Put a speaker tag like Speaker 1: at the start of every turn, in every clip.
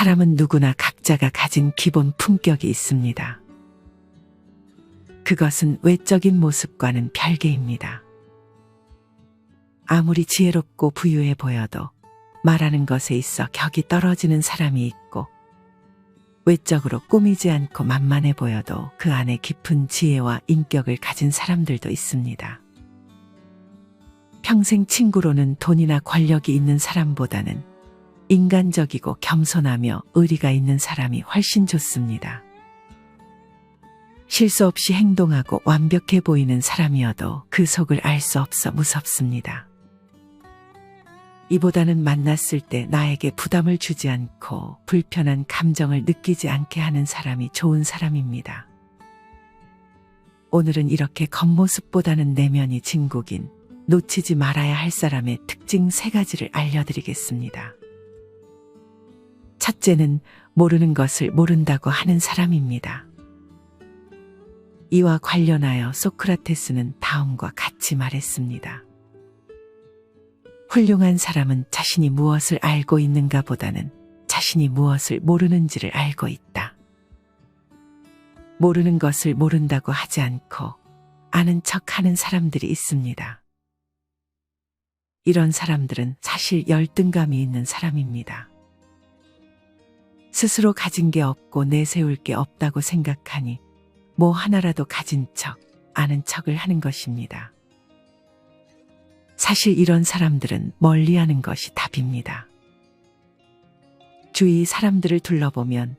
Speaker 1: 사람은 누구나 각자가 가진 기본 품격이 있습니다. 그것은 외적인 모습과는 별개입니다. 아무리 지혜롭고 부유해 보여도 말하는 것에 있어 격이 떨어지는 사람이 있고, 외적으로 꾸미지 않고 만만해 보여도 그 안에 깊은 지혜와 인격을 가진 사람들도 있습니다. 평생 친구로는 돈이나 권력이 있는 사람보다는 인간적이고 겸손하며 의리가 있는 사람이 훨씬 좋습니다. 실수 없이 행동하고 완벽해 보이는 사람이어도 그 속을 알 수 없어 무섭습니다. 이보다는 만났을 때 나에게 부담을 주지 않고 불편한 감정을 느끼지 않게 하는 사람이 좋은 사람입니다. 오늘은 이렇게 겉모습보다는 내면이 진국인 놓치지 말아야 할 사람의 특징 3가지를 알려드리겠습니다. 첫째는 모르는 것을 모른다고 하는 사람입니다. 이와 관련하여 소크라테스는 다음과 같이 말했습니다. 훌륭한 사람은 자신이 무엇을 알고 있는가 보다는 자신이 무엇을 모르는지를 알고 있다. 모르는 것을 모른다고 하지 않고 아는 척하는 사람들이 있습니다. 이런 사람들은 사실 열등감이 있는 사람입니다. 스스로 가진 게 없고 내세울 게 없다고 생각하니 뭐 하나라도 가진 척, 아는 척을 하는 것입니다. 사실 이런 사람들은 멀리하는 것이 답입니다. 주위 사람들을 둘러보면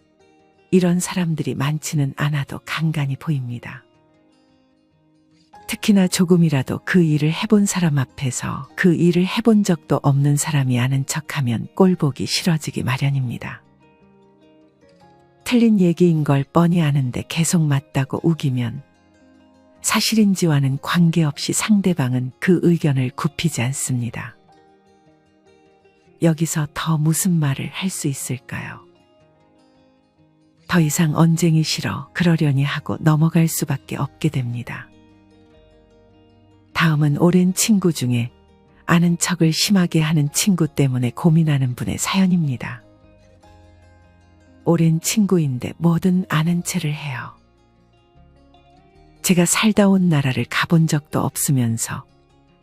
Speaker 1: 이런 사람들이 많지는 않아도 간간히 보입니다. 특히나 조금이라도 그 일을 해본 사람 앞에서 그 일을 해본 적도 없는 사람이 아는 척하면 꼴보기 싫어지기 마련입니다. 틀린 얘기인 걸 뻔히 아는데 계속 맞다고 우기면 사실인지와는 관계없이 상대방은 그 의견을 굽히지 않습니다. 여기서 더 무슨 말을 할 수 있을까요? 더 이상 언쟁이 싫어 그러려니 하고 넘어갈 수밖에 없게 됩니다. 다음은 오랜 친구 중에 아는 척을 심하게 하는 친구 때문에 고민하는 분의 사연입니다. 오랜 친구인데 뭐든 아는 체를 해요. 제가 살다 온 나라를 가본 적도 없으면서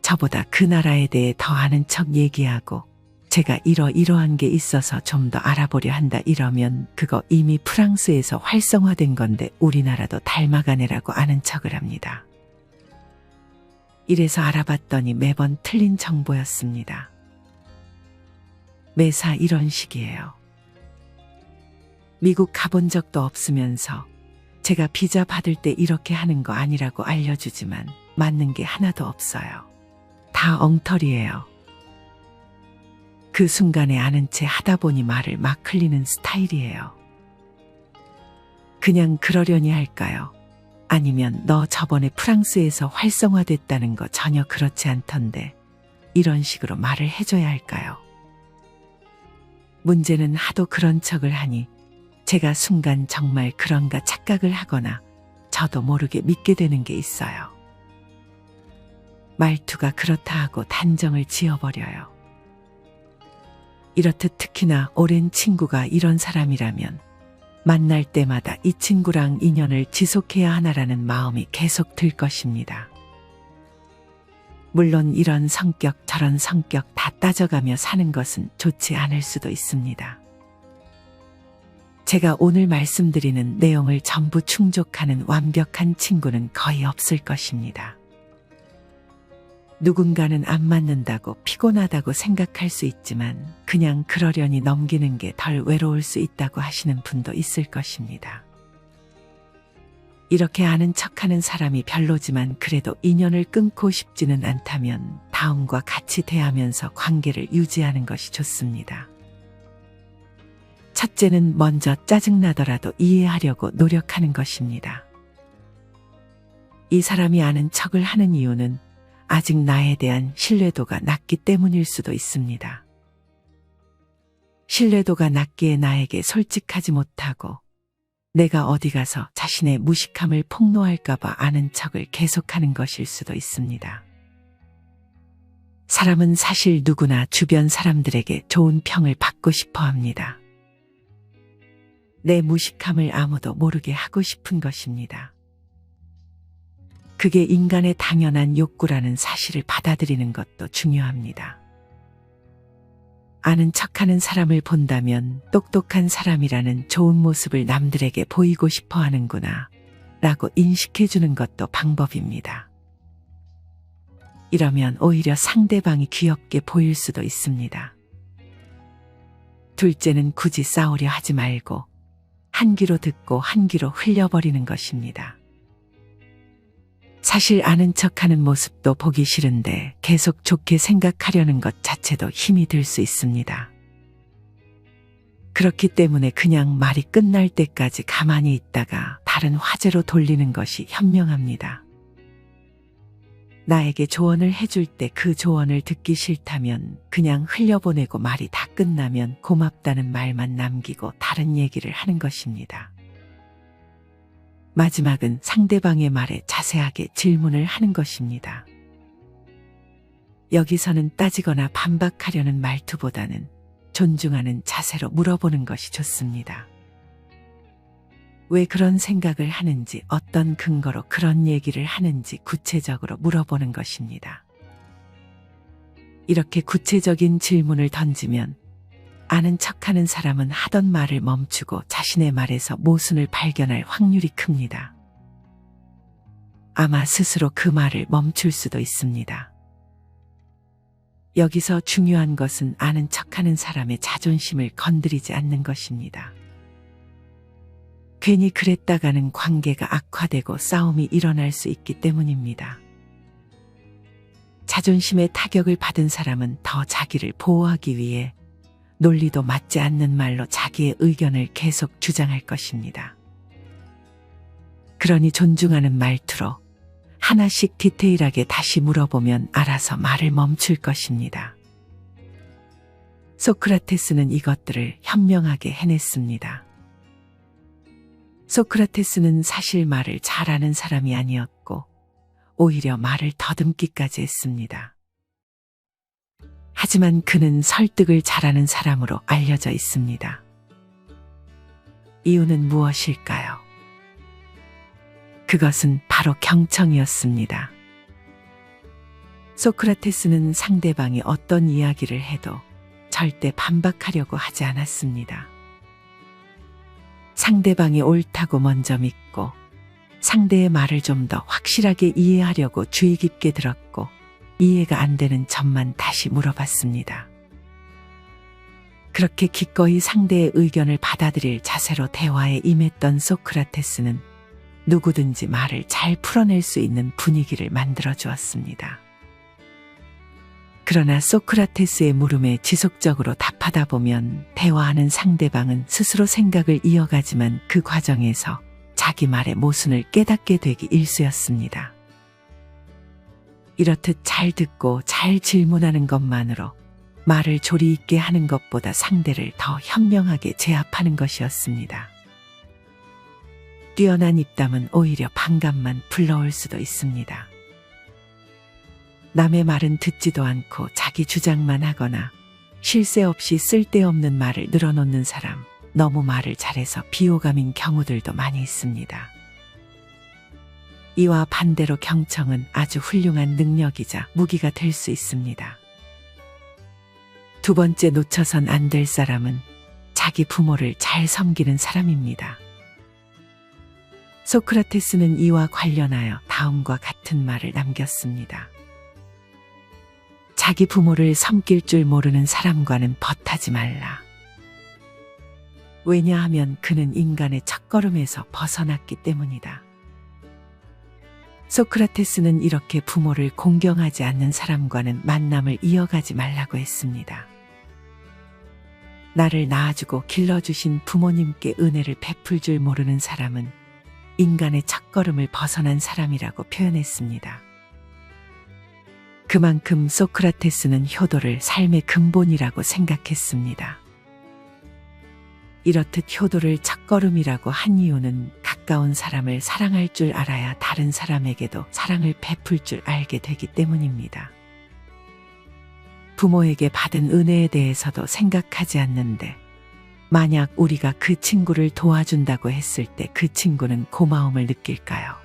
Speaker 1: 저보다 그 나라에 대해 더 아는 척 얘기하고 제가 이러한 게 있어서 좀 더 알아보려 한다 이러면 그거 이미 프랑스에서 활성화된 건데 우리나라도 닮아가네라고 아는 척을 합니다. 이래서 알아봤더니 매번 틀린 정보였습니다. 매사 이런 식이에요. 미국 가본 적도 없으면서 제가 비자 받을 때 이렇게 하는 거 아니라고 알려주지만 맞는 게 하나도 없어요. 다 엉터리예요. 그 순간에 아는 채 하다 보니 말을 막 흘리는 스타일이에요. 그냥 그러려니 할까요? 아니면 너 저번에 프랑스에서 활성화됐다는 거 전혀 그렇지 않던데 이런 식으로 말을 해줘야 할까요? 문제는 하도 그런 척을 하니 제가 순간 정말 그런가 착각을 하거나 저도 모르게 믿게 되는 게 있어요. 말투가 그렇다 하고 단정을 지어버려요. 이렇듯 특히나 오랜 친구가 이런 사람이라면 만날 때마다 이 친구랑 인연을 지속해야 하나라는 마음이 계속 들 것입니다. 물론 이런 성격 저런 성격 다 따져가며 사는 것은 좋지 않을 수도 있습니다. 제가 오늘 말씀드리는 내용을 전부 충족하는 완벽한 친구는 거의 없을 것입니다. 누군가는 안 맞는다고 피곤하다고 생각할 수 있지만 그냥 그러려니 넘기는 게 덜 외로울 수 있다고 하시는 분도 있을 것입니다. 이렇게 아는 척하는 사람이 별로지만 그래도 인연을 끊고 싶지는 않다면 다음과 같이 대하면서 관계를 유지하는 것이 좋습니다. 첫째는 먼저 짜증나더라도 이해하려고 노력하는 것입니다. 이 사람이 아는 척을 하는 이유는 아직 나에 대한 신뢰도가 낮기 때문일 수도 있습니다. 신뢰도가 낮기에 나에게 솔직하지 못하고 내가 어디 가서 자신의 무식함을 폭로할까봐 아는 척을 계속하는 것일 수도 있습니다. 사람은 사실 누구나 주변 사람들에게 좋은 평을 받고 싶어 합니다. 내 무식함을 아무도 모르게 하고 싶은 것입니다. 그게 인간의 당연한 욕구라는 사실을 받아들이는 것도 중요합니다. 아는 척하는 사람을 본다면 똑똑한 사람이라는 좋은 모습을 남들에게 보이고 싶어 하는구나 라고 인식해주는 것도 방법입니다. 이러면 오히려 상대방이 귀엽게 보일 수도 있습니다. 둘째는 굳이 싸우려 하지 말고 한 귀로 듣고 한 귀로 흘려버리는 것입니다. 사실 아는 척하는 모습도 보기 싫은데 계속 좋게 생각하려는 것 자체도 힘이 들 수 있습니다. 그렇기 때문에 그냥 말이 끝날 때까지 가만히 있다가 다른 화제로 돌리는 것이 현명합니다. 나에게 조언을 해줄 때 그 조언을 듣기 싫다면 그냥 흘려보내고 말이 다 끝나면 고맙다는 말만 남기고 다른 얘기를 하는 것입니다. 마지막은 상대방의 말에 자세하게 질문을 하는 것입니다. 여기서는 따지거나 반박하려는 말투보다는 존중하는 자세로 물어보는 것이 좋습니다. 왜 그런 생각을 하는지, 어떤 근거로 그런 얘기를 하는지 구체적으로 물어보는 것입니다. 이렇게 구체적인 질문을 던지면 아는 척하는 사람은 하던 말을 멈추고 자신의 말에서 모순을 발견할 확률이 큽니다. 아마 스스로 그 말을 멈출 수도 있습니다. 여기서 중요한 것은 아는 척하는 사람의 자존심을 건드리지 않는 것입니다. 괜히 그랬다가는 관계가 악화되고 싸움이 일어날 수 있기 때문입니다. 자존심에 타격을 받은 사람은 더 자기를 보호하기 위해 논리도 맞지 않는 말로 자기의 의견을 계속 주장할 것입니다. 그러니 존중하는 말투로 하나씩 디테일하게 다시 물어보면 알아서 말을 멈출 것입니다. 소크라테스는 이것들을 현명하게 해냈습니다. 소크라테스는 사실 말을 잘하는 사람이 아니었고 오히려 말을 더듬기까지 했습니다. 하지만 그는 설득을 잘하는 사람으로 알려져 있습니다. 이유는 무엇일까요? 그것은 바로 경청이었습니다. 소크라테스는 상대방이 어떤 이야기를 해도 절대 반박하려고 하지 않았습니다. 상대방이 옳다고 먼저 믿고 상대의 말을 좀 더 확실하게 이해하려고 주의 깊게 들었고 이해가 안 되는 점만 다시 물어봤습니다. 그렇게 기꺼이 상대의 의견을 받아들일 자세로 대화에 임했던 소크라테스는 누구든지 말을 잘 풀어낼 수 있는 분위기를 만들어 주었습니다. 그러나 소크라테스의 물음에 지속적으로 답하다 보면 대화하는 상대방은 스스로 생각을 이어가지만 그 과정에서 자기 말의 모순을 깨닫게 되기 일쑤였습니다. 이렇듯 잘 듣고 잘 질문하는 것만으로 말을 조리 있게 하는 것보다 상대를 더 현명하게 제압하는 것이었습니다. 뛰어난 입담은 오히려 반감만 불러올 수도 있습니다. 남의 말은 듣지도 않고 자기 주장만 하거나 쉴 새 없이 쓸데없는 말을 늘어놓는 사람, 너무 말을 잘해서 비호감인 경우들도 많이 있습니다. 이와 반대로 경청은 아주 훌륭한 능력이자 무기가 될 수 있습니다. 두 번째 놓쳐선 안 될 사람은 자기 부모를 잘 섬기는 사람입니다. 소크라테스는 이와 관련하여 다음과 같은 말을 남겼습니다. 자기 부모를 섬길 줄 모르는 사람과는 벗하지 말라. 왜냐하면 그는 인간의 첫걸음에서 벗어났기 때문이다. 소크라테스는 이렇게 부모를 공경하지 않는 사람과는 만남을 이어가지 말라고 했습니다. 나를 낳아주고 길러주신 부모님께 은혜를 베풀 줄 모르는 사람은 인간의 첫걸음을 벗어난 사람이라고 표현했습니다. 그만큼 소크라테스는 효도를 삶의 근본이라고 생각했습니다. 이렇듯 효도를 첫걸음이라고 한 이유는 가까운 사람을 사랑할 줄 알아야 다른 사람에게도 사랑을 베풀 줄 알게 되기 때문입니다. 부모에게 받은 은혜에 대해서도 생각하지 않는데 만약 우리가 그 친구를 도와준다고 했을 때 그 친구는 고마움을 느낄까요?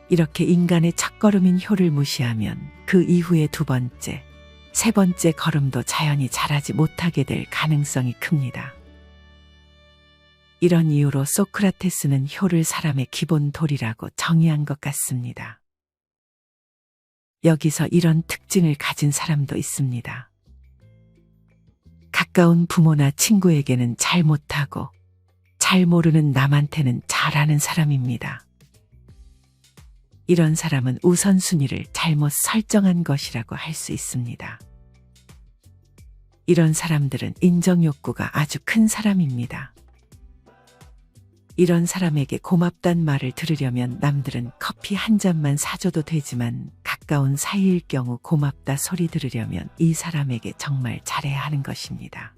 Speaker 1: 이렇게 인간의 첫걸음인 효를 무시하면 그 이후에 두 번째, 세 번째 걸음도 자연히 잘하지 못하게 될 가능성이 큽니다. 이런 이유로 소크라테스는 효를 사람의 기본 도리라고 정의한 것 같습니다. 여기서 이런 특징을 가진 사람도 있습니다. 가까운 부모나 친구에게는 잘 못하고 잘 모르는 남한테는 잘하는 사람입니다. 이런 사람은 우선순위를 잘못 설정한 것이라고 할 수 있습니다. 이런 사람들은 인정욕구가 아주 큰 사람입니다. 이런 사람에게 고맙단 말을 들으려면 남들은 커피 한 잔만 사줘도 되지만 가까운 사이일 경우 고맙다 소리 들으려면 이 사람에게 정말 잘해야 하는 것입니다.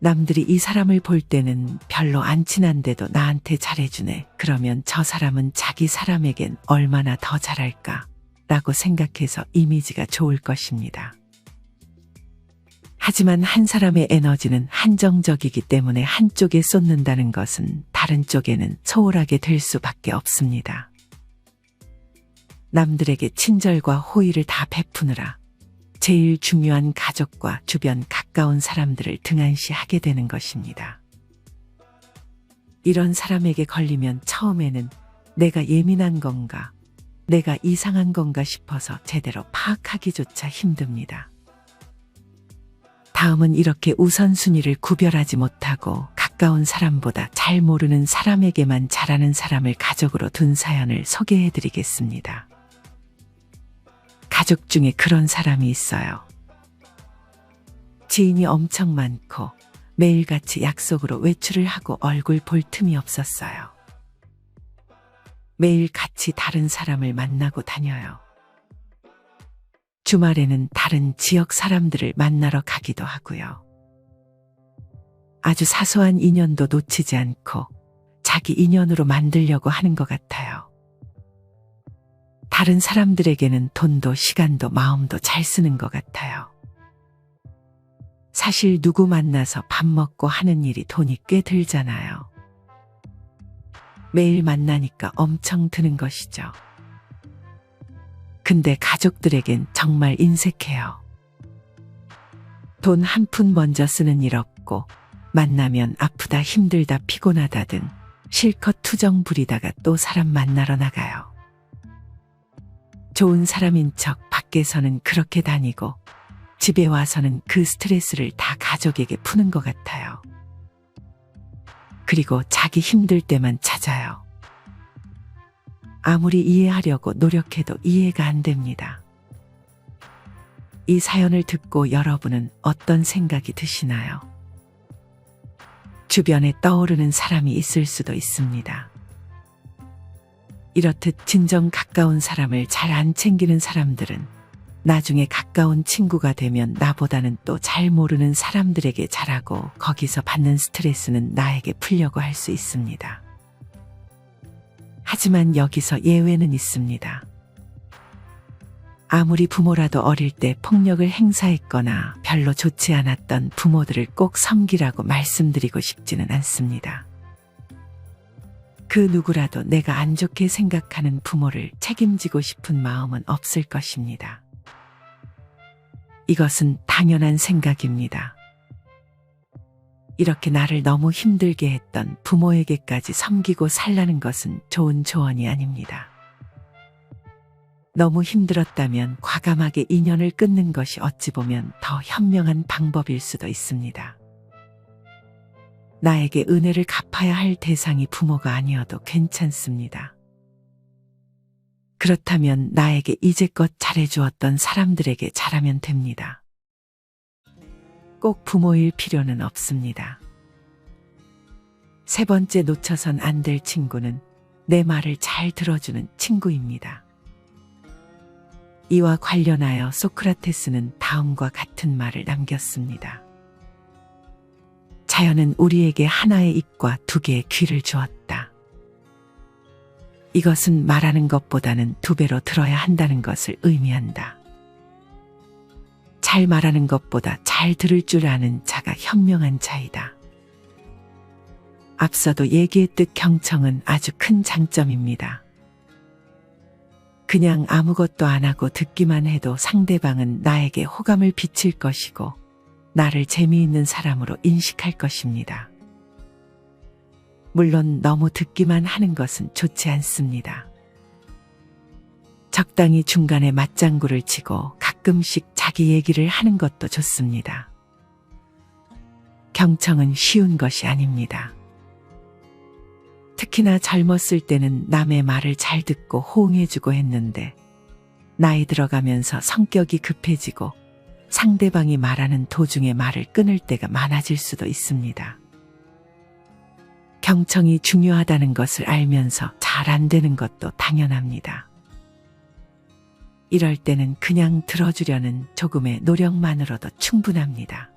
Speaker 1: 남들이 이 사람을 볼 때는 별로 안 친한데도 나한테 잘해주네. 그러면 저 사람은 자기 사람에겐 얼마나 더 잘할까? 라고 생각해서 이미지가 좋을 것입니다. 하지만 한 사람의 에너지는 한정적이기 때문에 한쪽에 쏟는다는 것은 다른 쪽에는 소홀하게 될 수밖에 없습니다. 남들에게 친절과 호의를 다 베푸느라 제일 중요한 가족과 주변 가까운 사람들을 등한시하게 되는 것입니다. 이런 사람에게 걸리면 처음에는 내가 예민한 건가, 내가 이상한 건가 싶어서 제대로 파악하기조차 힘듭니다. 다음은 이렇게 우선순위를 구별하지 못하고 가까운 사람보다 잘 모르는 사람에게만 잘하는 사람을 가족으로 둔 사연을 소개해드리겠습니다. 가족 중에 그런 사람이 있어요. 지인이 엄청 많고 매일같이 약속으로 외출을 하고 얼굴 볼 틈이 없었어요. 매일 같이 다른 사람을 만나고 다녀요. 주말에는 다른 지역 사람들을 만나러 가기도 하고요. 아주 사소한 인연도 놓치지 않고 자기 인연으로 만들려고 하는 것 같아요. 다른 사람들에게는 돈도 시간도 마음도 잘 쓰는 것 같아요. 사실 누구 만나서 밥 먹고 하는 일이 돈이 꽤 들잖아요. 매일 만나니까 엄청 드는 것이죠. 근데 가족들에겐 정말 인색해요. 돈 한 푼 먼저 쓰는 일 없고 만나면 아프다 힘들다 피곤하다 등 실컷 투정 부리다가 또 사람 만나러 나가요. 좋은 사람인 척 밖에서는 그렇게 다니고 집에 와서는 그 스트레스를 다 가족에게 푸는 것 같아요. 그리고 자기 힘들 때만 찾아요. 아무리 이해하려고 노력해도 이해가 안 됩니다. 이 사연을 듣고 여러분은 어떤 생각이 드시나요? 주변에 떠오르는 사람이 있을 수도 있습니다. 이렇듯 진정 가까운 사람을 잘 안 챙기는 사람들은 나중에 가까운 친구가 되면 나보다는 또 잘 모르는 사람들에게 잘하고 거기서 받는 스트레스는 나에게 풀려고 할 수 있습니다. 하지만 여기서 예외는 있습니다. 아무리 부모라도 어릴 때 폭력을 행사했거나 별로 좋지 않았던 부모들을 꼭 섬기라고 말씀드리고 싶지는 않습니다. 그 누구라도 내가 안 좋게 생각하는 부모를 책임지고 싶은 마음은 없을 것입니다. 이것은 당연한 생각입니다. 이렇게 나를 너무 힘들게 했던 부모에게까지 섬기고 살라는 것은 좋은 조언이 아닙니다. 너무 힘들었다면 과감하게 인연을 끊는 것이 어찌 보면 더 현명한 방법일 수도 있습니다. 나에게 은혜를 갚아야 할 대상이 부모가 아니어도 괜찮습니다. 그렇다면 나에게 이제껏 잘해주었던 사람들에게 잘하면 됩니다. 꼭 부모일 필요는 없습니다. 세 번째 놓쳐선 안 될 친구는 내 말을 잘 들어주는 친구입니다. 이와 관련하여 소크라테스는 다음과 같은 말을 남겼습니다. 자연은 우리에게 하나의 입과 두 개의 귀를 주었다. 이것은 말하는 것보다는 두 배로 들어야 한다는 것을 의미한다. 잘 말하는 것보다 잘 들을 줄 아는 자가 상대가 현명한 자이다. 앞서도 얘기했듯 경청은 아주 큰 장점입니다. 그냥 아무것도 안 하고 듣기만 해도 상대방은 나에게 호감을 비칠 것이고 나를 재미있는 사람으로 인식할 것입니다. 물론 너무 듣기만 하는 것은 좋지 않습니다. 적당히 중간에 맞장구를 치고 가끔씩 자기 얘기를 하는 것도 좋습니다. 경청은 쉬운 것이 아닙니다. 특히나 젊었을 때는 남의 말을 잘 듣고 호응해주고 했는데 나이 들어가면서 성격이 급해지고 상대방이 말하는 도중에 말을 끊을 때가 많아질 수도 있습니다. 경청이 중요하다는 것을 알면서 잘 안 되는 것도 당연합니다. 이럴 때는 그냥 들어주려는 조금의 노력만으로도 충분합니다.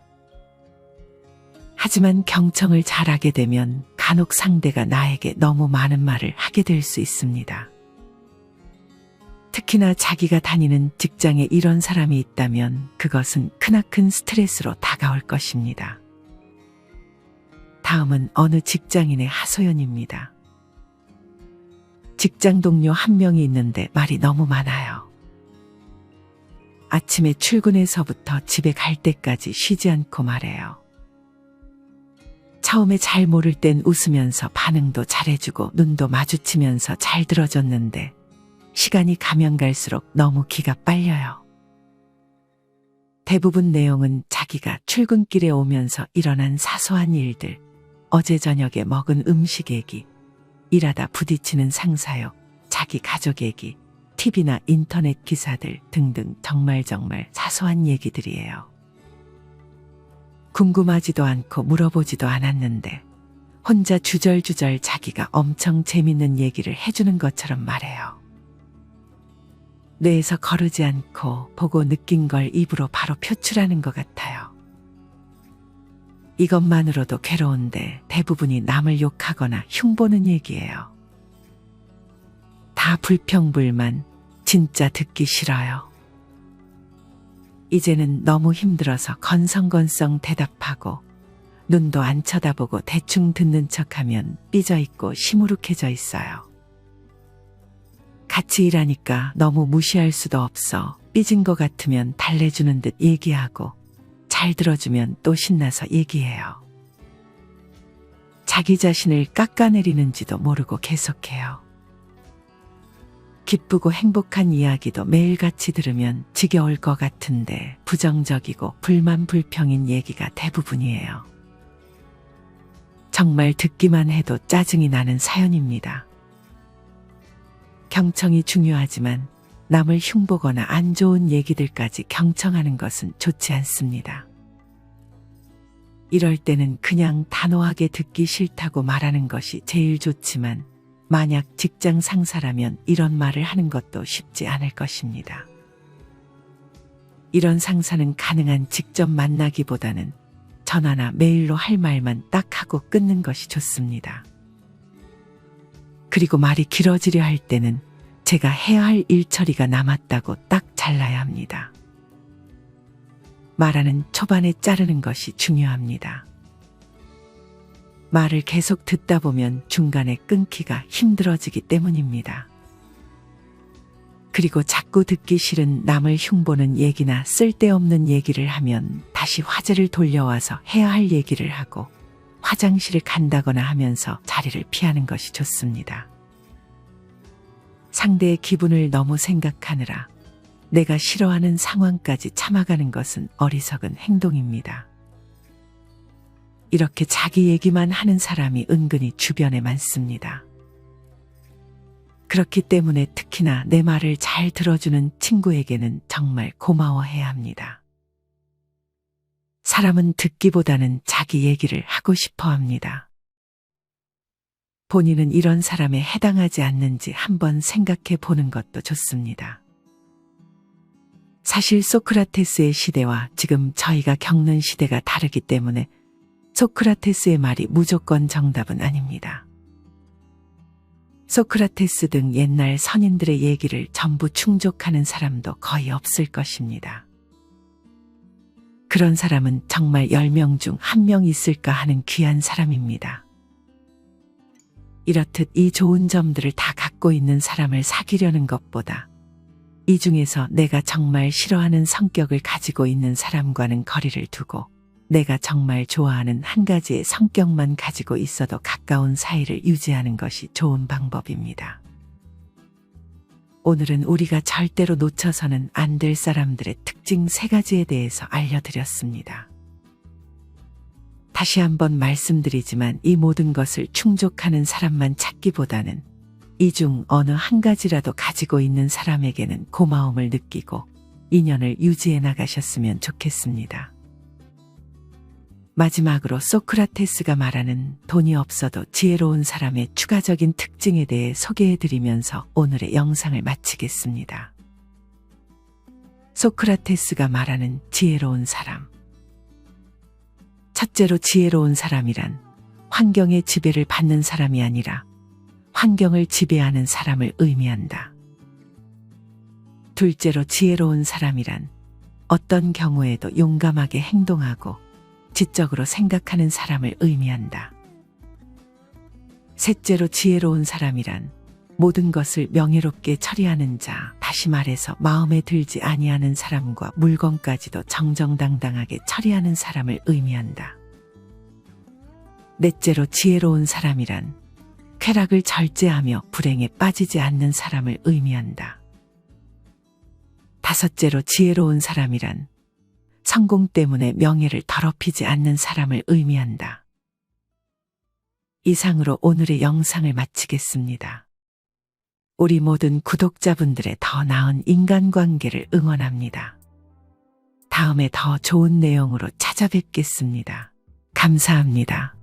Speaker 1: 하지만 경청을 잘하게 되면 간혹 상대가 나에게 너무 많은 말을 하게 될 수 있습니다. 특히나 자기가 다니는 직장에 이런 사람이 있다면 그것은 크나큰 스트레스로 다가올 것입니다. 다음은 어느 직장인의 하소연입니다. 직장 동료 한 명이 있는데 말이 너무 많아요. 아침에 출근해서부터 집에 갈 때까지 쉬지 않고 말해요. 처음에 잘 모를 땐 웃으면서 반응도 잘해주고 눈도 마주치면서 잘 들어줬는데 시간이 가면 갈수록 너무 기가 빨려요. 대부분 내용은 자기가 출근길에 오면서 일어난 사소한 일들, 어제 저녁에 먹은 음식 얘기, 일하다 부딪히는 상사요, 자기 가족 얘기, TV나 인터넷 기사들 등등 정말 사소한 얘기들이에요. 궁금하지도 않고 물어보지도 않았는데 혼자 주절주절 자기가 엄청 재밌는 얘기를 해주는 것처럼 말해요. 뇌에서 거르지 않고 보고 느낀 걸 입으로 바로 표출하는 것 같아요. 이것만으로도 괴로운데 대부분이 남을 욕하거나 흉보는 얘기예요. 다 불평불만, 진짜 듣기 싫어요. 이제는 너무 힘들어서 건성건성 대답하고 눈도 안 쳐다보고 대충 듣는 척하면 삐져있고 시무룩해져 있어요. 같이 일하니까 너무 무시할 수도 없어 삐진 것 같으면 달래주는 듯 얘기하고 잘 들어주면 또 신나서 얘기해요. 자기 자신을 깎아내리는지도 모르고 계속해요. 기쁘고 행복한 이야기도 매일같이 들으면 지겨울 것 같은데 부정적이고 불만 불평인 얘기가 대부분이에요. 정말 듣기만 해도 짜증이 나는 사연입니다. 경청이 중요하지만 남을 흉보거나 안 좋은 얘기들까지 경청하는 것은 좋지 않습니다. 이럴 때는 그냥 단호하게 듣기 싫다고 말하는 것이 제일 좋지만 만약 직장 상사라면 이런 말을 하는 것도 쉽지 않을 것입니다. 이런 상사는 가능한 직접 만나기보다는 전화나 메일로 할 말만 딱 하고 끊는 것이 좋습니다. 그리고 말이 길어지려 할 때는 제가 해야 할 일 처리가 남았다고 딱 잘라야 합니다. 말하는 초반에 자르는 것이 중요합니다. 말을 계속 듣다 보면 중간에 끊기가 힘들어지기 때문입니다. 그리고 자꾸 듣기 싫은 남을 흉보는 얘기나 쓸데없는 얘기를 하면 다시 화제를 돌려와서 해야 할 얘기를 하고 화장실을 간다거나 하면서 자리를 피하는 것이 좋습니다. 상대의 기분을 너무 생각하느라 내가 싫어하는 상황까지 참아가는 것은 어리석은 행동입니다. 이렇게 자기 얘기만 하는 사람이 은근히 주변에 많습니다. 그렇기 때문에 특히나 내 말을 잘 들어주는 친구에게는 정말 고마워해야 합니다. 사람은 듣기보다는 자기 얘기를 하고 싶어 합니다. 본인은 이런 사람에 해당하지 않는지 한번 생각해 보는 것도 좋습니다. 사실 소크라테스의 시대와 지금 저희가 겪는 시대가 다르기 때문에 소크라테스의 말이 무조건 정답은 아닙니다. 소크라테스 등 옛날 선인들의 얘기를 전부 충족하는 사람도 거의 없을 것입니다. 그런 사람은 정말 10명 중 1명 있을까 하는 귀한 사람입니다. 이렇듯 이 좋은 점들을 다 갖고 있는 사람을 사귀려는 것보다 이 중에서 내가 정말 싫어하는 성격을 가지고 있는 사람과는 거리를 두고 내가 정말 좋아하는 한 가지의 성격만 가지고 있어도 가까운 사이를 유지하는 것이 좋은 방법입니다. 오늘은 우리가 절대로 놓쳐서는 안 될 사람들의 특징 3가지에 대해서 알려드렸습니다. 다시 한번 말씀드리지만 이 모든 것을 충족하는 사람만 찾기보다는 이 중 어느 한 가지라도 가지고 있는 사람에게는 고마움을 느끼고 인연을 유지해 나가셨으면 좋겠습니다. 마지막으로 소크라테스가 말하는 돈이 없어도 지혜로운 사람의 추가적인 특징에 대해 소개해드리면서 오늘의 영상을 마치겠습니다. 소크라테스가 말하는 지혜로운 사람. 첫째로 지혜로운 사람이란 환경의 지배를 받는 사람이 아니라 환경을 지배하는 사람을 의미한다. 둘째로 지혜로운 사람이란 어떤 경우에도 용감하게 행동하고 지적으로 생각하는 사람을 의미한다. 셋째로 지혜로운 사람이란 모든 것을 명예롭게 처리하는 자, 다시 말해서 마음에 들지 아니하는 사람과 물건까지도 정정당당하게 처리하는 사람을 의미한다. 넷째로 지혜로운 사람이란 쾌락을 절제하며 불행에 빠지지 않는 사람을 의미한다. 다섯째로 지혜로운 사람이란 성공 때문에 명예를 더럽히지 않는 사람을 의미한다. 이상으로 오늘의 영상을 마치겠습니다. 우리 모든 구독자분들의 더 나은 인간관계를 응원합니다. 다음에 더 좋은 내용으로 찾아뵙겠습니다. 감사합니다.